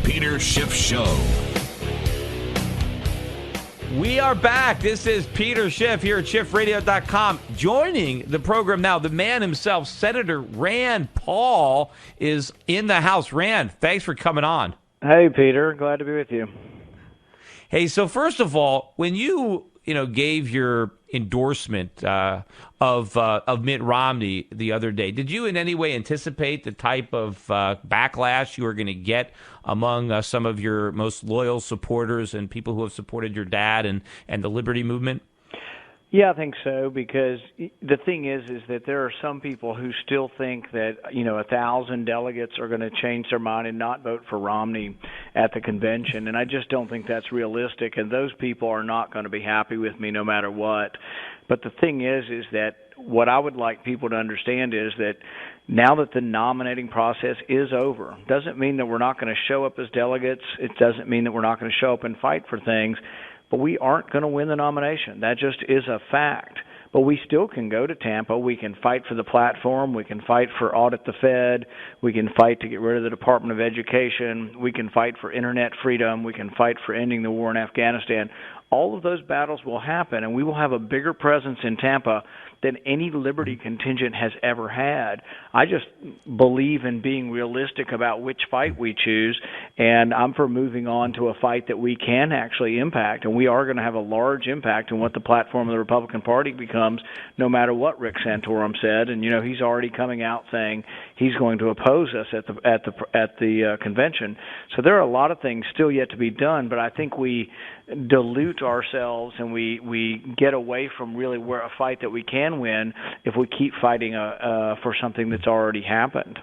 Peter Schiff Show. We are back. This is Peter Schiff here at SchiffRadio.com. Joining the program now, the man himself, Senator Rand Paul, is in the house. Rand, thanks for coming on. Hey, Peter. Glad to be with you. Hey, so first of all, when you gave your endorsement of Mitt Romney the other day, did you in any way anticipate the type of backlash you were going to get among some of your most loyal supporters and people who have supported your dad and the Liberty Movement? Yeah, I think so, because the thing is that there are some people who still think that, 1,000 delegates are going to change their mind and not vote for Romney at the convention, and I just don't think that's realistic, and those people are not going to be happy with me no matter what. But the thing is that what I would like people to understand is that now that the nominating process is over, doesn't mean that we're not going to show up as delegates. It doesn't mean that we're not going to show up and fight for things. But we aren't going to win the nomination. That just is a fact. But we still can go to Tampa. We can fight for the platform. We can fight for audit the Fed. We can fight to get rid of the Department of Education. We can fight for internet freedom. We can fight for ending the war in Afghanistan. All of those battles will happen, and we will have a bigger presence in Tampa than any Liberty contingent has ever had. I just believe in being realistic about which fight we choose, and I'm for moving on to a fight that we can actually impact, and we are going to have a large impact on what the platform of the Republican Party becomes, no matter what Rick Santorum said. And he's already coming out saying he's going to oppose us at the convention. So there are a lot of things still yet to be done, but I think we dilute ourselves and we get away from really where a fight that we can win if we keep fighting for something that's already happened.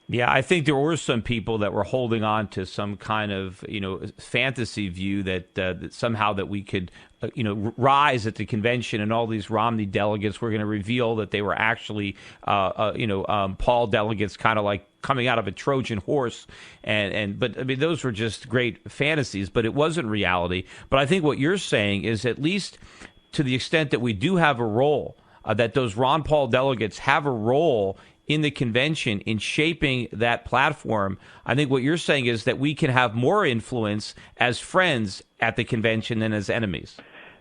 Yeah, I think there were some people that were holding on to some kind of, fantasy view that somehow that we could, rise at the convention and all these Romney delegates were going to reveal that they were actually, Paul delegates, kind of like coming out of a Trojan horse. But I mean, those were just great fantasies, but it wasn't reality. But I think what you're saying is, at least to the extent that we do have a role, that those Ron Paul delegates have a role in the convention in shaping that platform. I think what you're saying is that we can have more influence as friends at the convention than as enemies.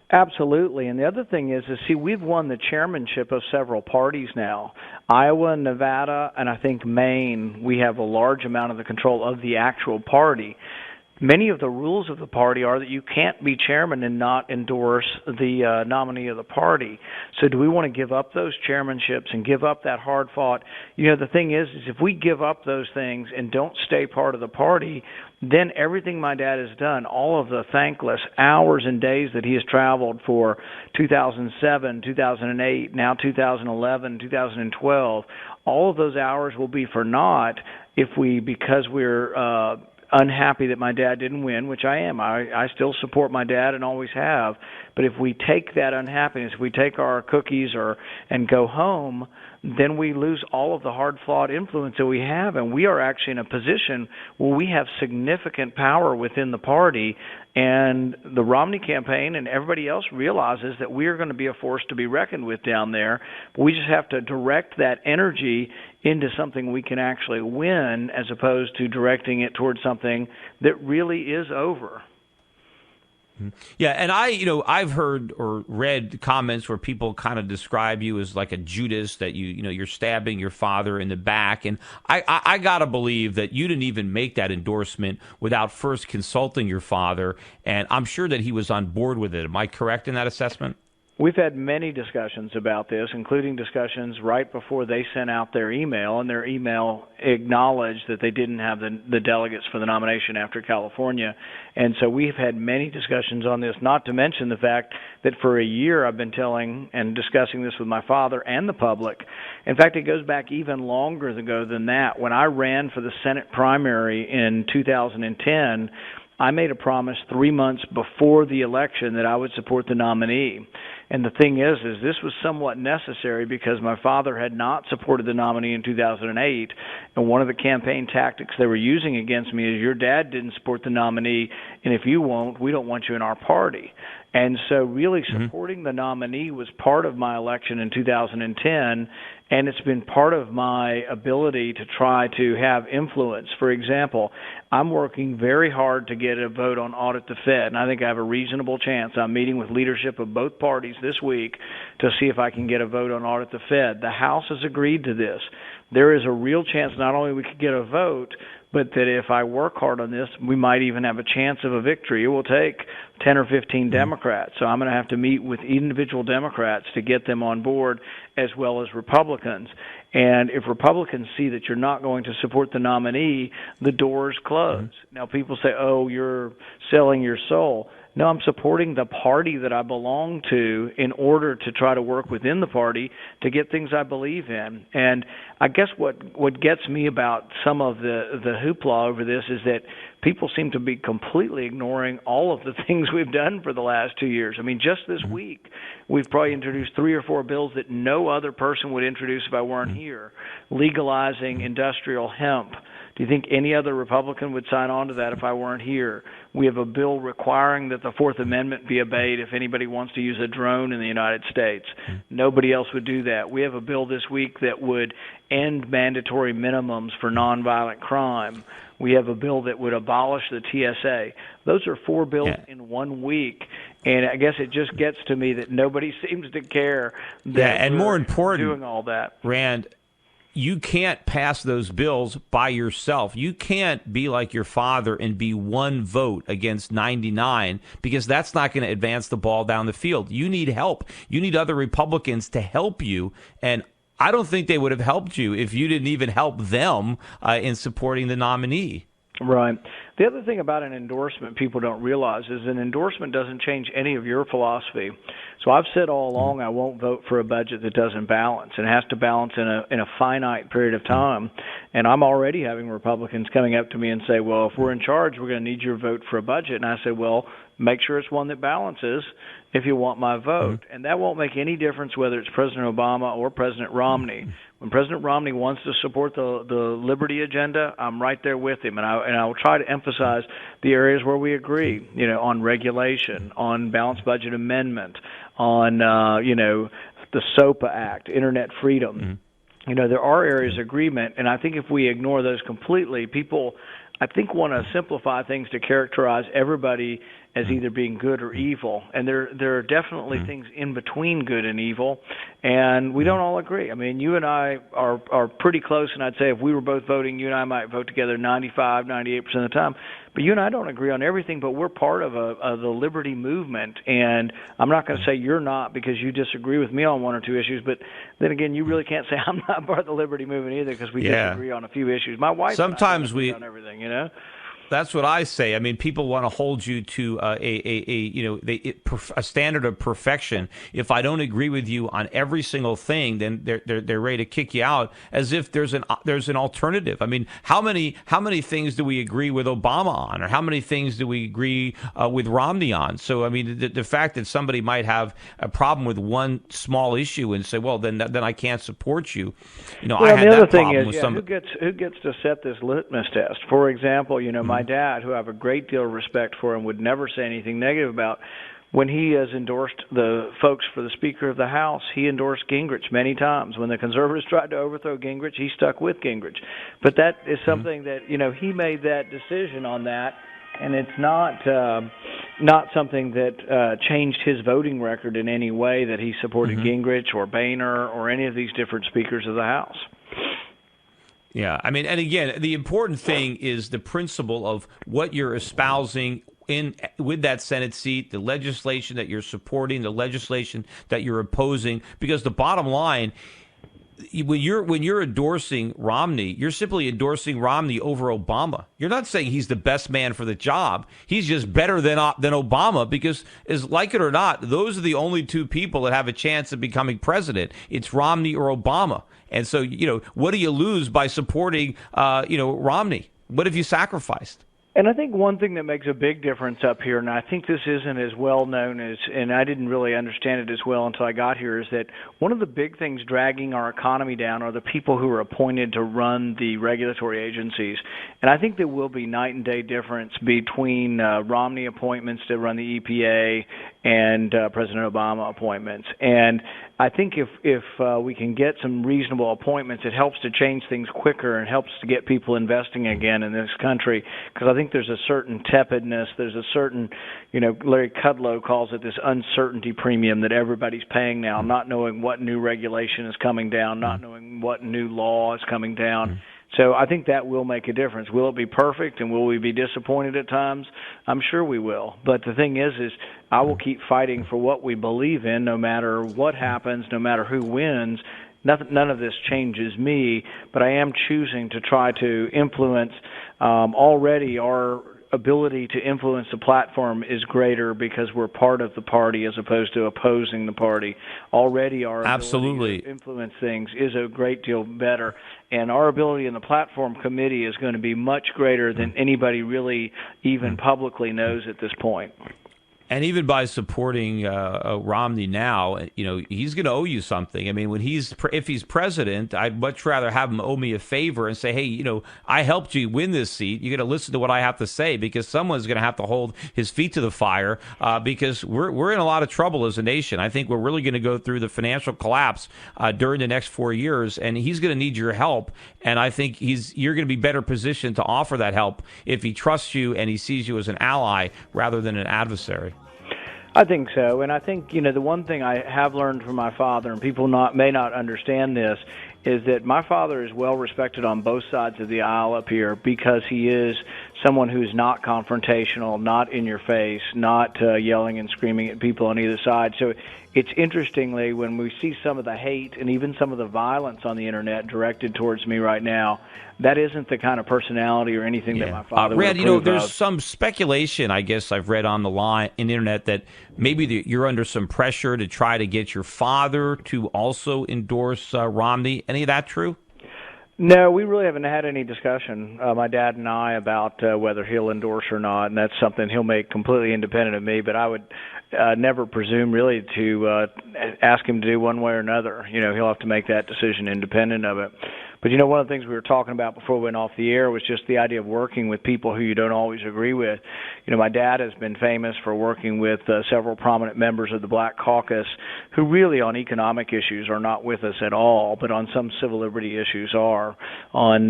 Absolutely. And the other thing is we've won the chairmanship of several parties now. Iowa, Nevada, and I think Maine, we have a large amount of the control of the actual party. Many of the rules of the party are that you can't be chairman and not endorse the nominee of the party. So do we want to give up those chairmanships and give up that hard fought? The thing is if we give up those things and don't stay part of the party, then everything my dad has done, all of the thankless hours and days that he has traveled for 2007, 2008, now 2011, 2012, all of those hours will be for naught because we're unhappy that my dad didn't win, which I am. I still support my dad and always have. But if we take that unhappiness, if we take our cookies and go home, then we lose all of the hard-fought influence that we have, and we are actually in a position where we have significant power within the party, and the Romney campaign and everybody else realizes that we are going to be a force to be reckoned with down there. But we just have to direct that energy into something we can actually win, as opposed to directing it towards something that really is over. Yeah, and I've heard or read comments where people kind of describe you as like a Judas, that you're stabbing your father in the back, and I gotta believe that you didn't even make that endorsement without first consulting your father, and I'm sure that he was on board with it. Am I correct in that assessment? We've had many discussions about this, including discussions right before they sent out their email, and their email acknowledged that they didn't have the delegates for the nomination after California. And so we've had many discussions on this, not to mention the fact that for a year I've been telling and discussing this with my father and the public. In fact, it goes back even longer ago than that. When I ran for the Senate primary in 2010, I made a promise 3 months before the election that I would support the nominee. And the thing is this was somewhat necessary because my father had not supported the nominee in 2008, and one of the campaign tactics they were using against me is, your dad didn't support the nominee, and if you won't, we don't want you in our party. And so really supporting the nominee was part of my election in 2010, and it's been part of my ability to try to have influence. For example, I'm working very hard to get a vote on audit the Fed, and I think I have a reasonable chance. I'm meeting with leadership of both parties this week to see if I can get a vote on audit the Fed. The House has agreed to this. There is a real chance not only we could get a vote, but that if I work hard on this, we might even have a chance of a victory. It will take 10 or 15 Democrats. So I'm going to have to meet with individual Democrats to get them on board, as well as Republicans. And if Republicans see that you're not going to support the nominee, the doors close. Now, people say, oh, you're selling your soul. No, I'm supporting the party that I belong to in order to try to work within the party to get things I believe in. And I guess what gets me about some of the hoopla over this is that people seem to be completely ignoring all of the things we've done for the last 2 years. I mean, just this week, we've probably introduced 3 or 4 bills that no other person would introduce if I weren't here. Legalizing industrial hemp. Do you think any other Republican would sign on to that if I weren't here? We have a bill requiring that the Fourth Amendment be obeyed if anybody wants to use a drone in the United States. Nobody else would do that. We have a bill this week that would end mandatory minimums for nonviolent crime. We have a bill that would abolish the TSA. Those are 4 bills in 1 week. And I guess it just gets to me that nobody seems to care that and more important, doing all that. Rand, you can't pass those bills by yourself. You can't be like your father and be 1 vote against 99, because that's not going to advance the ball down the field. You need help. You need other Republicans to help you. And I don't think they would have helped you if you didn't even help them in supporting the nominee. Right. The other thing about an endorsement people don't realize is an endorsement doesn't change any of your philosophy. So I've said all along I won't vote for a budget that doesn't balance. It has to balance in a finite period of time. And I'm already having Republicans coming up to me and say, well, if we're in charge, we're going to need your vote for a budget. And I say, well, make sure it's one that balances if you want my vote. And that won't make any difference whether it's President Obama or President Romney. When President Romney wants to support the liberty agenda, I'm right there with him, and I will try to emphasize the areas where we agree. On regulation, on balanced budget amendment, on the SOPA Act, Internet freedom. There are areas of agreement, and I think if we ignore those completely, people, I think, want to simplify things to characterize everybody as either being good or evil. And there are definitely things in between good and evil, and we don't all agree. I mean, you and I are pretty close, and I'd say if we were both voting, you and I might vote together 95, 98% of the time. But you and I don't agree on everything, but we're part of the liberty movement. And I'm not going to say you're not because you disagree with me on 1 or 2 issues, but then again, you really can't say I'm not part of the liberty movement either because we disagree on a few issues. My wife sometimes and I on everything, That's what I say. I mean, people want to hold you to a standard of perfection. If I don't agree with you on every single thing, then they're ready to kick you out. As if there's an alternative. I mean, how many things do we agree with Obama on, or how many things do we agree with Romney on? So I mean, the fact that somebody might have a problem with one small issue and say, well, then I can't support you. I had that problem with some. Who gets to set this litmus test? For example, my dad, who I have a great deal of respect for and would never say anything negative about, when he has endorsed the folks for the Speaker of the House, he endorsed Gingrich many times. When the conservatives tried to overthrow Gingrich, he stuck with Gingrich. But that is something that, he made that decision on that, and it's not something that changed his voting record in any way, that he supported Gingrich or Boehner or any of these different speakers of the House. Yeah, I mean, and again, the important thing is the principle of what you're espousing with that Senate seat, the legislation that you're supporting, the legislation that you're opposing. Because the bottom line, when you're endorsing Romney, you're simply endorsing Romney over Obama. You're not saying he's the best man for the job. He's just better than Obama, because, as like it or not, those are the only 2 people that have a chance of becoming president. It's Romney or Obama. And so, what do you lose by supporting, Romney? What have you sacrificed? And I think one thing that makes a big difference up here, and I think this isn't as well known as, and I didn't really understand it as well until I got here, is that one of the big things dragging our economy down are the people who are appointed to run the regulatory agencies. And I think there will be night and day difference between Romney appointments to run the EPA and President Obama appointments. And I think if we can get some reasonable appointments, it helps to change things quicker and helps to get people investing again in this country. Because I think there's a certain tepidness, there's a certain, Larry Kudlow calls it this uncertainty premium that everybody's paying now, not knowing what new regulation is coming down, not knowing what new law is coming down. So I think that will make a difference. Will it be perfect, and will we be disappointed at times? I'm sure we will. But the thing is I will keep fighting for what we believe in, no matter what happens, no matter who wins. None of this changes me, but I am choosing to try to influence. Already our ability to influence the platform is greater because we're part of the party as opposed to opposing the party. Already our ability to influence things is a great deal better, and our ability in the platform committee is going to be much greater than anybody really even publicly knows at this point. And even by supporting Romney now, he's going to owe you something. I mean, if he's president, I'd much rather have him owe me a favor and say, hey, I helped you win this seat. You're going to listen to what I have to say, because someone's going to have to hold his feet to the fire, because we're in a lot of trouble as a nation. I think we're really going to go through the financial collapse during the next 4 years, and he's going to need your help. And I think you're going to be better positioned to offer that help if he trusts you and he sees you as an ally rather than an adversary. I think so, and I think the one thing I have learned from my father, and people may not understand this, is that my father is well respected on both sides of the aisle up here because he is someone who's not confrontational, not in your face, not yelling and screaming at people on either side. So it's interestingly, when we see some of the hate and even some of the violence on the internet directed towards me right now, that isn't the kind of personality or anything that my father would approve of. There's some speculation, I guess I've read on the internet, that maybe you're under some pressure to try to get your father to also endorse Romney. Any of that true? No, we really haven't had any discussion, my dad and I, about whether he'll endorse or not, and that's something he'll make completely independent of me. But I would never presume really to ask him to do one way or another. He'll have to make that decision independent of it. But one of the things we were talking about before we went off the air was just the idea of working with people who you don't always agree with. My dad has been famous for working with several prominent members of the Black Caucus who really on economic issues are not with us at all, but on some civil liberty issues are, on,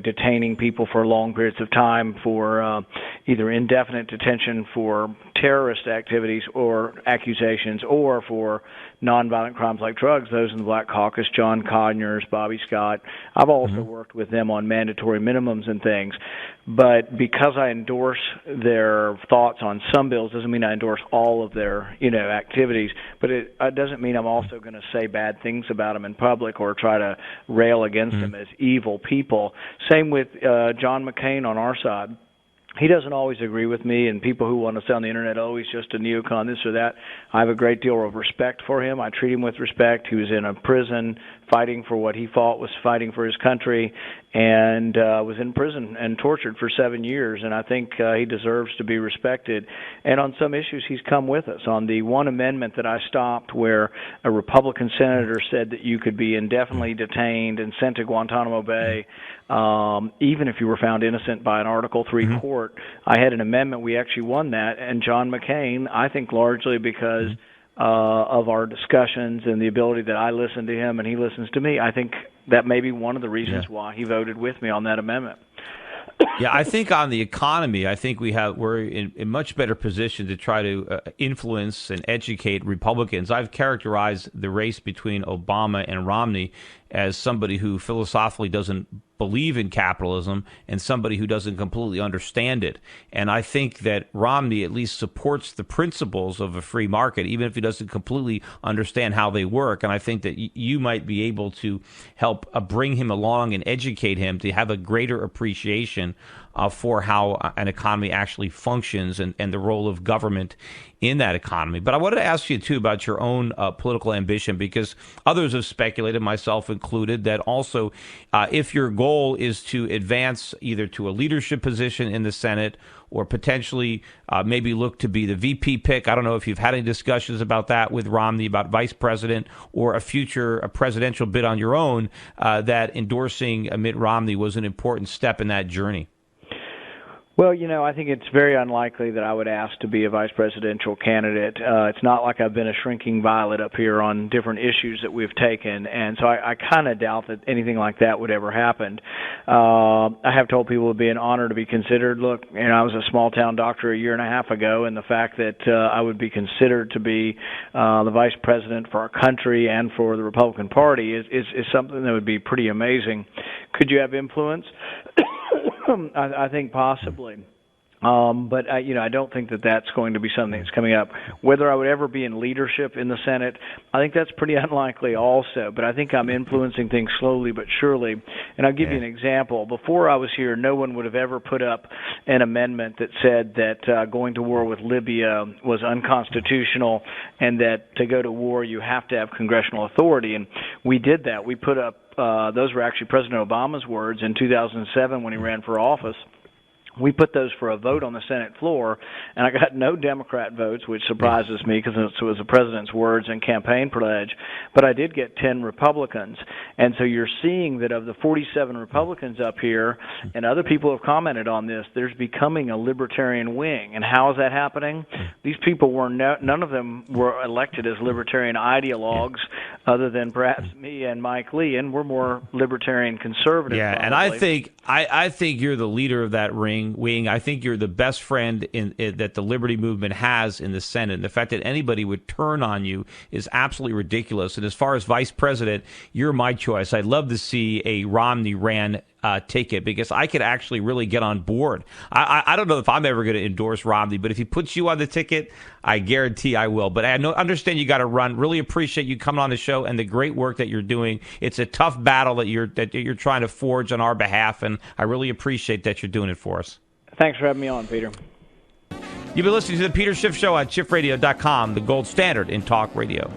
detaining people for long periods of time for either indefinite detention for terrorist activities or accusations, or for nonviolent crimes like drugs. Those in the Black Caucus, John Conyers, Bobby Scott. I've also worked with them on mandatory minimums and things. But because I endorse their thoughts on some bills doesn't mean I endorse all of their, activities. But it doesn't mean I'm also going to say bad things about them in public or try to rail against them as evil people. Same with John McCain on our side. He doesn't always agree with me, and people who want to say on the internet, oh, he's just a neocon, this or that. I have a great deal of respect for him. I treat him with respect. He was in a prison fighting for what he thought was fighting for his country, and was in prison and tortured for 7 years, and I think he deserves to be respected. And on some issues, he's come with us. On the one amendment that I stopped where a Republican senator said that you could be indefinitely detained and sent to Guantanamo Bay, even if you were found innocent by an Article III court, I had an amendment. We actually won that, and John McCain, I think largely because of our discussions and the ability that I listen to him and he listens to me, I think that may be one of the reasons why he voted with me on that amendment. Yeah, I think on the economy, I think we're in a much better position to try to influence and educate Republicans. I've characterized the race between Obama and Romney as somebody who philosophically doesn't believe in capitalism and somebody who doesn't completely understand it. And I think that Romney at least supports the principles of a free market, even if he doesn't completely understand how they work. And I think that you might be able to help bring him along and educate him to have a greater appreciation for how an economy actually functions and the role of government in that economy. But I wanted to ask you, too, about your own political ambition, because others have speculated, myself included, that also if your goal is to advance either to a leadership position in the Senate or potentially maybe look to be the VP pick. I don't know if you've had any discussions about that with Romney, about vice president or a presidential bid on your own, that endorsing Mitt Romney was an important step in that journey. Well, I think it's very unlikely that I would ask to be a vice presidential candidate. It's not like I've been a shrinking violet up here on different issues that we've taken, and so I kind of doubt that anything like that would ever happen. I have told people it would be an honor to be considered. Look, I was a small-town doctor a year and a half ago, and the fact that I would be considered to be the vice president for our country and for the Republican Party is something that would be pretty amazing. Could you have influence? I think possibly. But I don't think that that's going to be something that's coming up. Whether I would ever be in leadership in the Senate, I think that's pretty unlikely also. But I think I'm influencing things slowly but surely. And I'll give you an example. Before I was here, no one would have ever put up an amendment that said that going to war with Libya was unconstitutional and that to go to war you have to have congressional authority. And we did that. We put up those were actually President Obama's words in 2007 when he ran for office. We put those for a vote on the Senate floor, and I got no Democrat votes, which surprises me because it was the president's words and campaign pledge, but I did get 10 Republicans. And so you're seeing that of the 47 Republicans up here, and other people have commented on this, there's becoming a libertarian wing. And how is that happening? These people none of them were elected as libertarian ideologues other than perhaps me and Mike Lee, and we're more libertarian conservative. Yeah, probably. And I think you're the leader of that wing. I think you're the best friend that the Liberty Movement has in the Senate. And the fact that anybody would turn on you is absolutely ridiculous. And as far as vice president, you're my choice. I'd love to see a Romney ran ticket because I could actually really get on board. I don't know if I'm ever going to endorse Romney, but if he puts you on the ticket, I guarantee I will. But I understand you got to run. Really appreciate you coming on the show and the great work that you're doing. It's a tough battle that you're trying to forge on our behalf, and I really appreciate that you're doing it for us. Thanks for having me on, Peter. You've been listening to the Peter Schiff Show on SchiffRadio.com, the gold standard in talk radio.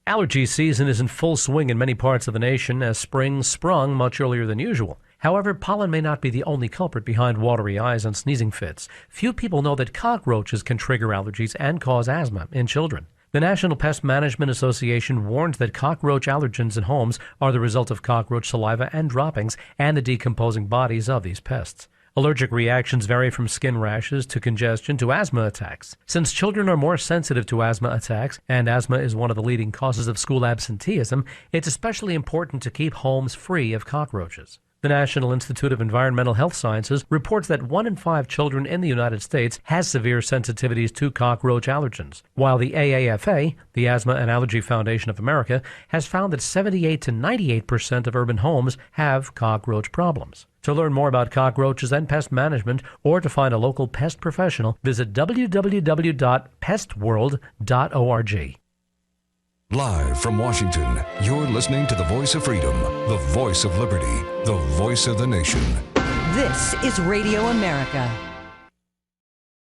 Allergy season is in full swing in many parts of the nation as spring sprung much earlier than usual. However, pollen may not be the only culprit behind watery eyes and sneezing fits. Few people know that cockroaches can trigger allergies and cause asthma in children. The National Pest Management Association warns that cockroach allergens in homes are the result of cockroach saliva and droppings and the decomposing bodies of these pests. Allergic reactions vary from skin rashes to congestion to asthma attacks. Since children are more sensitive to asthma attacks, and asthma is one of the leading causes of school absenteeism, it's especially important to keep homes free of cockroaches. The National Institute of Environmental Health Sciences reports that 1 in 5 children in the United States has severe sensitivities to cockroach allergens, while the AAFA, the Asthma and Allergy Foundation of America, has found that 78 to 98% of urban homes have cockroach problems. To learn more about cockroaches and pest management, or to find a local pest professional, visit www.pestworld.org. Live from Washington, you're listening to the Voice of Freedom, the voice of liberty, the voice of the nation. This is Radio America.